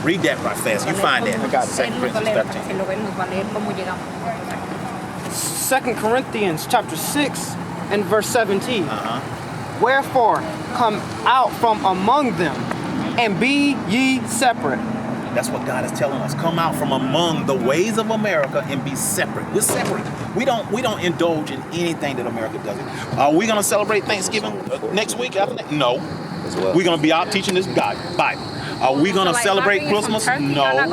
Read that right fast. You find that. I got 2 Corinthians 13. 2 Corinthians chapter 6 and verse 17. Wherefore, come out from among them, and be ye separate. That's what God is telling us. Come out from among the ways of America and be separate. We're separate. We don't indulge in anything that America does. Are we going to celebrate Thanksgiving next week after that? No. We're going to be out teaching this Bible. Are we going to celebrate Christmas? No.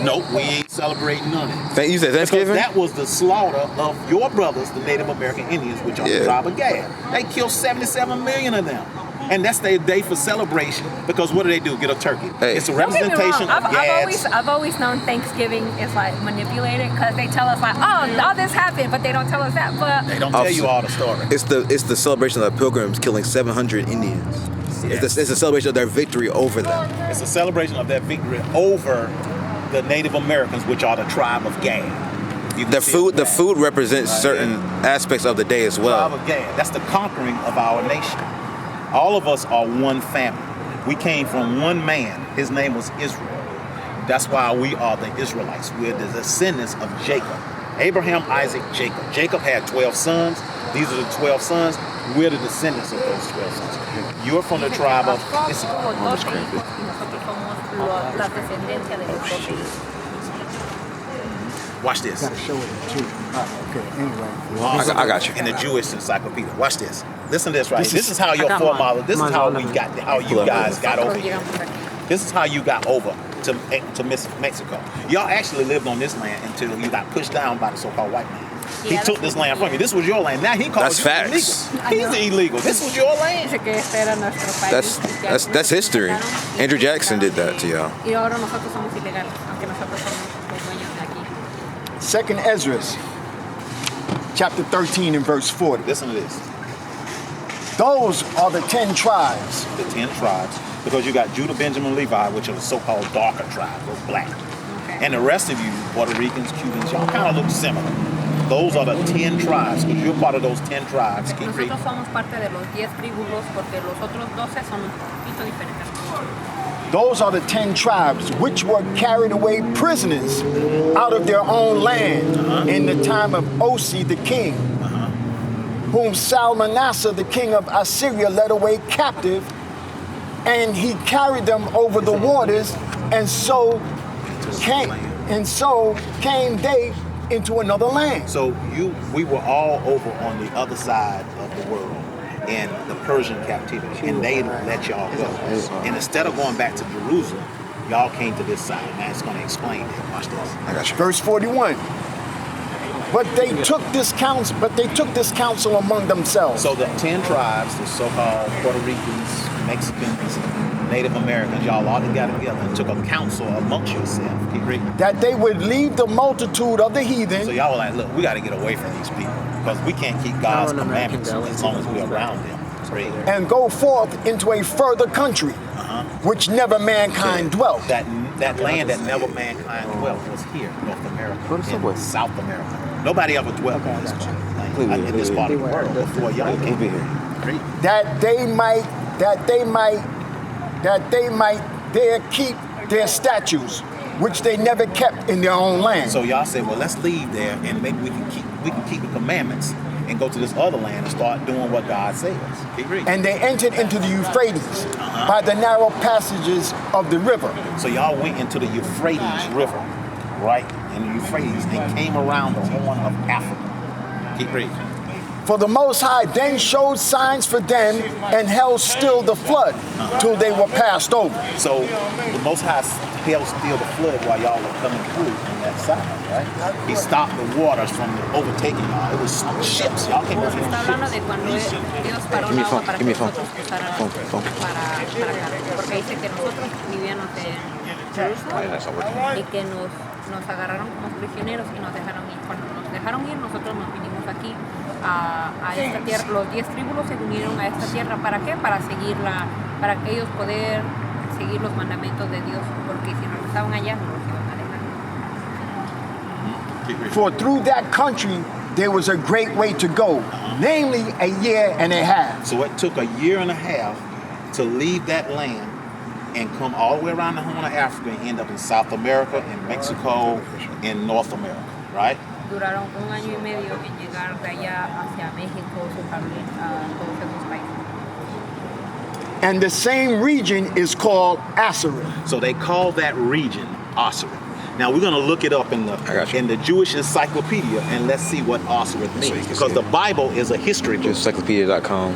No, we ain't celebrating none of it. You said Thanksgiving? Because that was the slaughter of your brothers, the Native American Indians, which are the tribe of Gad. They killed 77 million of them. And that's their day for celebration, because what do? Get a turkey. Hey. It's a representation of Gads. I've always known Thanksgiving is like manipulated, because they tell us like, oh, all this happened, but they don't tell us that. But they don't tell you all the story. It's the celebration of the Pilgrims killing 700 Indians. Yes. It's a celebration of their victory over them. It's a celebration of their victory over the Native Americans, which are the tribe of Gad. The food represents certain aspects of the day as well. The tribe of Gad. That's the conquering of our nation. All of us are one family. We came from one man. His name was Israel. That's why we are the Israelites. We're the descendants of Jacob. Abraham, Isaac, Jacob. Jacob had 12 sons. These are the 12 sons. We're the descendants of those 12 sons. You're from the tribe of Issachar. Watch this. Gotta show it too. Okay, anyway. I got you. In the Jewish encyclopedia. Watch this. Listen to this right. This is how your forefathers. This is how you guys got over here. This is how you got over to Mexico. Y'all actually lived on this land until you got pushed down by the so-called white man. He took this land from you. This was your land. Now he calls you illegal. He's illegal. This was your land. That's history. Andrew Jackson did that to y'all. 2nd Ezra, chapter 13 and verse 40. Listen to this. Those are the 10 tribes. The 10 tribes. Because you got Judah, Benjamin, Levi, which are the so-called darker tribes, those black. And the rest of you, Puerto Ricans, Cubans, y'all kind of look similar. Those are the 10 tribes, because you're part of those 10 tribes. Keep reading. Those are the 10 tribes which were carried away prisoners out of their own land in the time of Osi the king, whom Salmanasseh the king of Assyria led away captive, and he carried them over the waters, and so came they into another land. So we were all over on the other side of the world in the Persian captivity, and they let y'all go. And instead of going back to Jerusalem, y'all came to this side. Now it's going to explain it. Watch this. I got you. Verse 41. But they took this counsel among themselves. So the 10 tribes, the so-called Puerto Ricans, Mexicans, Native Americans, y'all all got together and took a counsel amongst yourselves. Keep reading. That they would leave the multitude of the heathen. So y'all were like, look, we got to get away from these people, because we can't keep God's commandments as long as we're around them. And go forth into a further country, which never mankind dwelt. That land that never mankind dwelt was here, North America, in South America. Nobody ever dwelt in this part of the world before y'all came here. That they might there keep their statutes, which they never kept in their own land. So y'all said, well, let's leave there, and maybe we can keep the commandments and go to this other land and start doing what God says. Keep reading. And they entered into the Euphrates by the narrow passages of the river. So y'all went into the Euphrates River, right? And the Euphrates, they came around the Horn of Africa. Keep reading. For the Most High then showed signs for them and held still the flood till they were passed over. So the Most High held still the flood while y'all were coming through on that side, right? He stopped the waters from overtaking y'all. It was ships. Y'all came over from ships. Give me a phone. Y que nos agarraron como prisioneros y nos dejaron ir. Cuando nos dejaron ir, nosotros nos vinimos aquí a esta tierra. Los 10 tribus se unieron a esta tierra. ¿Para qué? Para ellos poder seguir los mandamientos de Dios, porque si nos estaban allá, no los iban a dejar. For through that country there was a great way to go, namely a year and a half. So it took a year and a half to leave that land and come all the way around the horn of Africa and end up in South America, in Mexico, in North America, right? Duraron 1 año y medio en llegar de allá hacia México, todos esos países. And the same region is called Assyria. So they call that region Osiris. Now we're going to look it up in the Jewish Encyclopedia, and let's see what Osiris means, because the Bible is a history book. Encyclopedia.com.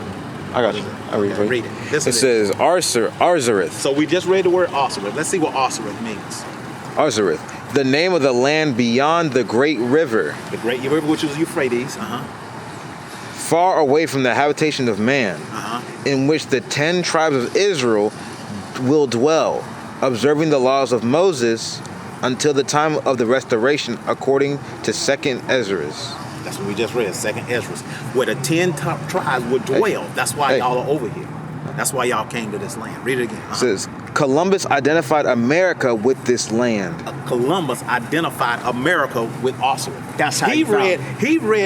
I got you. I read it. Read it. It says Arzareth. So we just read the word Osiris. Let's see what Osiris means. Arzareth, the name of the land beyond the great river. The great river, which is Euphrates. Far away from the habitation of man, in which the 10 tribes of Israel will dwell, observing the laws of Moses until the time of the restoration, according to 2nd Ezra. That's what we just read, 2nd Ezra, where the 10 top tribes would dwell. That's why y'all are over here. That's why y'all came to this land. Read it again. It says, Columbus identified America with this land. Columbus identified America with Osiris. That's how he read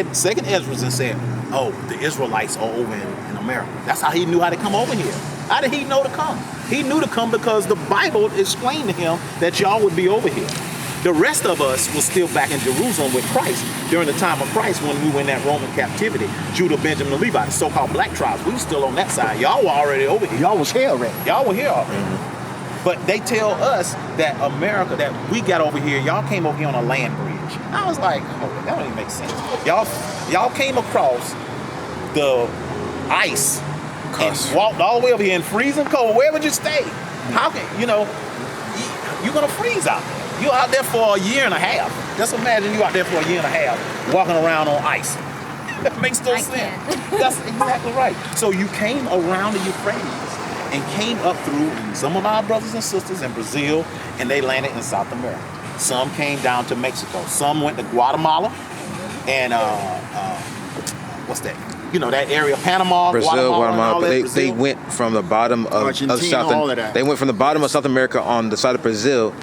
2nd Ezra and said, oh, the Israelites are over in America. That's how he knew how to come over here. How did he know to come? He knew to come because the Bible explained to him that y'all would be over here. The rest of us was still back in Jerusalem with Christ during the time of Christ when we were in that Roman captivity. Judah, Benjamin, and Levi, the so-called black tribes, we were still on that side. Y'all were already over here. Y'all was here already. Y'all were here already. But they tell us that America, that we got over here, y'all came over here on a land bridge. I was like, oh, that don't even make sense. Y'all came across the ice and walked all the way over here in freezing cold. Where would you stay? How can, you're going to freeze out there. You're out there for a year and a half. Just imagine you out there for a year and a half walking around on ice. That makes no sense. That's exactly right. So you came around the Euphrates and came up through some of our brothers and sisters in Brazil, and they landed in South America. Some came down to Mexico. Some went to Guatemala and what's that? That area, Panama, Brazil, Guatemala. Brazil. They went from the bottom of Argentina, South. all of that. They went from the bottom of South America on the side of Brazil.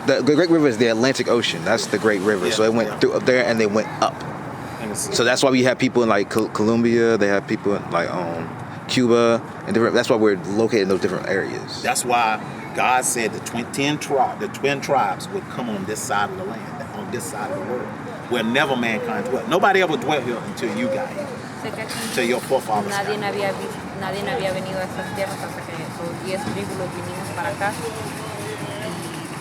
The Great River is the Atlantic Ocean. That's the Great River. Yeah, so they went through up there and they went up. So that's why we have people in like Colombia. They have people in like Cuba and different. That's why we're located in those different areas. That's why God said the twin tribes would come on this side of the land, on this side of the world, where never mankind dwelt. Nobody ever dwelt here until you got here. Until your forefathers got here. Nadie había venido a estas tierras hasta que los 10 tribus vinimos para acá.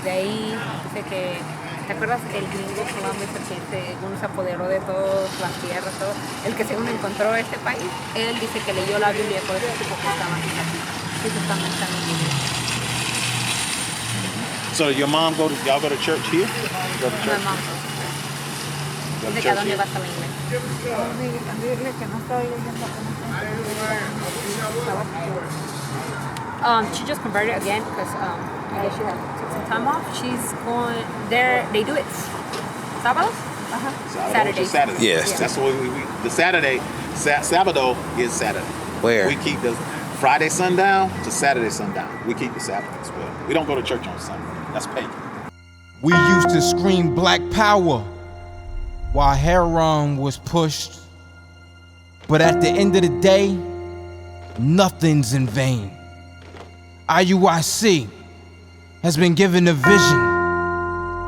De ahí dice que, ¿te acuerdas el gringo Columbus, el que según se apoderó de todas las tierras, todo? El que según encontró este país, él dice que leyó la Biblia, por eso supo que estaban aquí. Supuestamente están en Biblia. So y'all go to church here? Go to My church? mom dice que a dónde va hasta la iglesia. She just converted again because I guess she had took some time off. She's going there. They do it sábados. Saturday. Yes. That's what the Saturday. Sábado is Saturday. Where? We keep the Friday sundown to Saturday sundown. We keep the Sabbath as well. We don't go to church on Sunday. That's pagan. We used to scream black power while Heron was pushed. But at the end of the day, nothing's in vain. IUIC has been given a vision.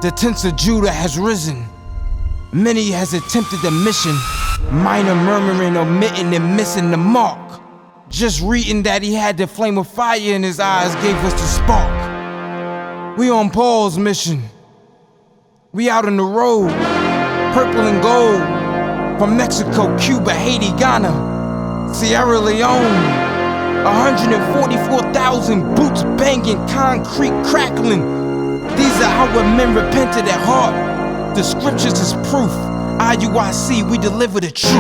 The tents of Judah has risen. Many has attempted the mission, minor murmuring, omitting, and missing the mark. Just reading that he had the flame of fire in his eyes gave us the spark. We on Paul's mission. We out on the road, purple and gold, from Mexico, Cuba, Haiti, Ghana, Sierra Leone. 144,000 boots banging, concrete crackling. These are how men repented at heart. The scriptures is proof. IUIC, we deliver the truth.